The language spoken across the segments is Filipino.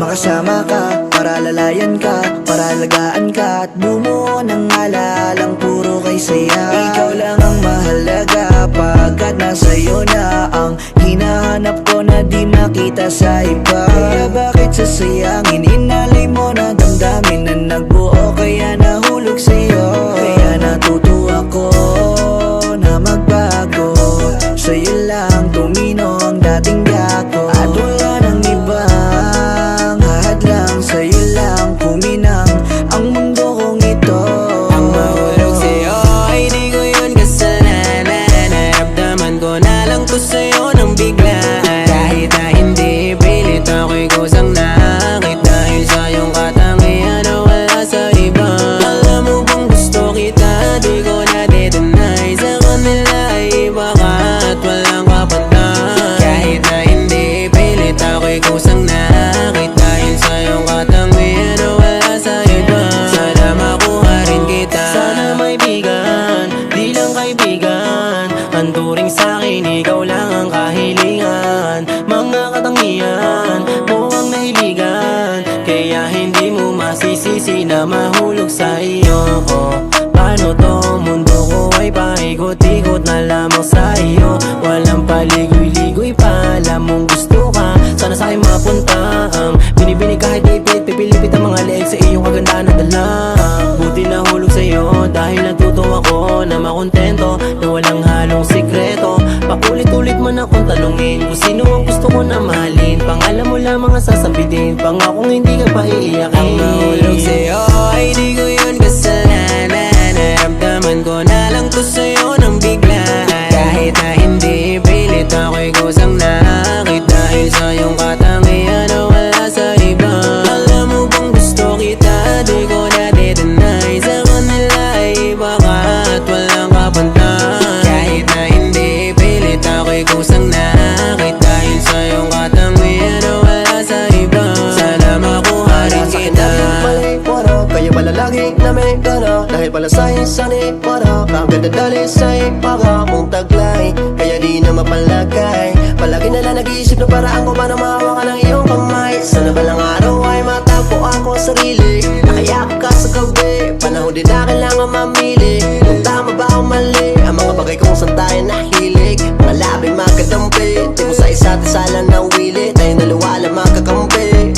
makasama ka, para lalayan ka, para alagaan ka, at bumuo ng alalang puro kay saya. Ikaw lang ang mahalaga, pagkat nasa'yo na ang hinahanap ko na di makita sa iba. Kaya bakit sasayangin, inalay mo na damdamin na nagbuo, kaya nahulog sa'yo. Kaya natuto ako na magbago, sa'yo lang tumino ang dating gako. At wala nang ibang hahadlang, sa'yo lang kuminang ang mundo kong ito. Ang mahulog sa'yo ay di ko yun kasalanan. Naramdaman ko na lang to sa'yo ng biglaan. Kahit na hindi pilit ako'y kusang nakakit, dahil sa iyong katangian na wala sa iba. Alam mo bang gusto kita, di ko na-deny. Sa kanila ay iba ka at walang kapantay. Kahit na hindi pilit ako'y kusang nakakit, dahil sa iyong katangian na wala sa iba. Sana makuha rin kita. Sana may bigan, di lang kaibigan. Ang turing sa'kin, ikaw lang ang kahilingan. Mga katangian mo ang nahiligan, kaya hindi mo masisisi na mahulog sa iyo. Paano to, mundo ko ay paikot-ikot na lamang sa iyo. Walang paligoy-ligoy pa, alam mong gusto ka, sana sa'kin mapunta. Binibini kahit ipit, pipilipit ang mga leeg sa iyong kagandahan na dala. Buti na hulog sa'yo, dahil natuto ako na makontento, na walang halong sikreto. Paulit-ulit man akong tanungin kung sino ang gusto ko na mahalin. Pangalan mo lamang ang sasabihin, pangakong hindi ka pa iiyakin. Ang mahulog sa'yo ay di ko yun kasalanan. Naramdaman ko na lang to sa'yo ng biglaan. Kahit na hindi pilit ako'y kusang nakakit, dahil sa iyong katangian na wala sa iba. Alam mo bang gusto kita, di ko na-deny. Sa kanila ay iba ka at walang kapantay. Kahit na hindi pilit ako'y kusang nakakit, dahil sa iyong katangian na wala sa iba. Sana makuha rin kita. Kaya pala lagi na may gana, dahil pala sa'yo sanay para ang ganda dali sa'y para mong taglay. Kaya di na mapalagay, palagi na lang nag-iisip ng paraan kung paano mahawakan ang iyong kamay. Sana balang araw ay matagpo ako sarili, nakayak ka sa gabi, panahon din na kailangan mamili. Kung tama ba o mali ang mga bagay kung saan tayo nahilig. Mga labing magkadampi, di mo sa isa't isa lang nawili, tayo naluwala magkakampi.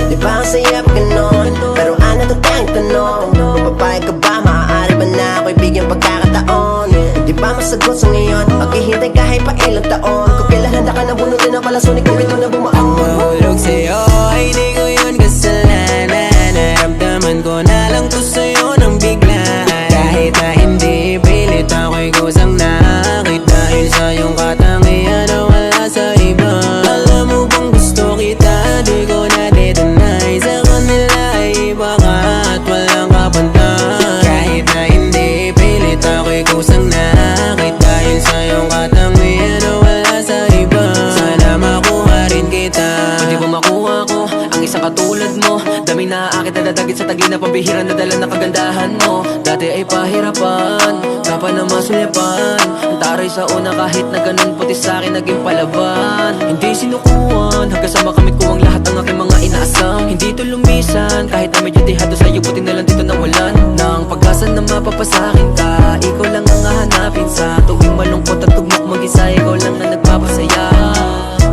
Di ba ang saya pag ganon, pero ano to tayong tanong, mapapayag ka ba, maaari ba na ako'y bigyan pagkakataon? Di ba masagot sa ngayon, maghihintay kahit pa ilang taon. Kung kailan handa ka na bunutin ang palasuni kung ito na bumaon. Ang mahulog sa'yo ay di ko yun kasalanan. Naramdaman ko na lang to sa'yo ng biglaan. Kahit na hindi pilit ako'y kusang nakakit, dahil sa iyong katangian na wala sa iba. Alam mo bang gusto kita, di ko na-deny. Sa kanila ay iba ka at walang kapantay. Kahit na hindi pilit ako'y kusang nakakit, dahil sa iyong katangian na wala sa iba. Sana makuha rin kita. Pwede ba makuha ko ang isang katulad mo? Daming naaakit na dadagit sa tagli na pambihirang nadala na kagandahan mo. Dati ay pahirapan, kapal na masulyapan. Ang taray sa una kahit na ganun, puti sa'kin naging palaban. Hindi sinukuhan, hanggang sa makamit ko ang lahat ng aking mga inaasam. Hindi to lumisan, kahit na medyo dihado sa'yo, buti na lang dito nawalan ng pag-asa na mapapasakin ka. Ikaw lang ang hahanapin sa tuwing malungkot at tugmok mag-isa. Ikaw lang na nagpapasaya.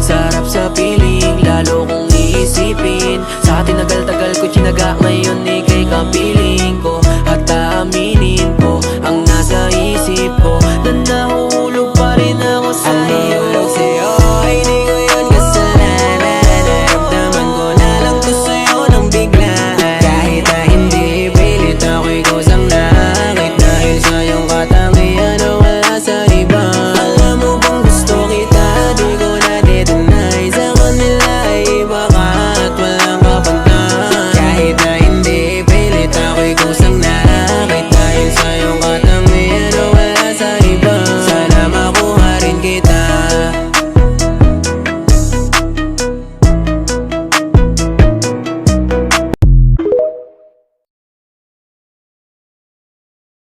Sarap sa piling, lalo kong iisipin. Sa tinagal-tagal ko tinaga, ngayon ika'y kapiling.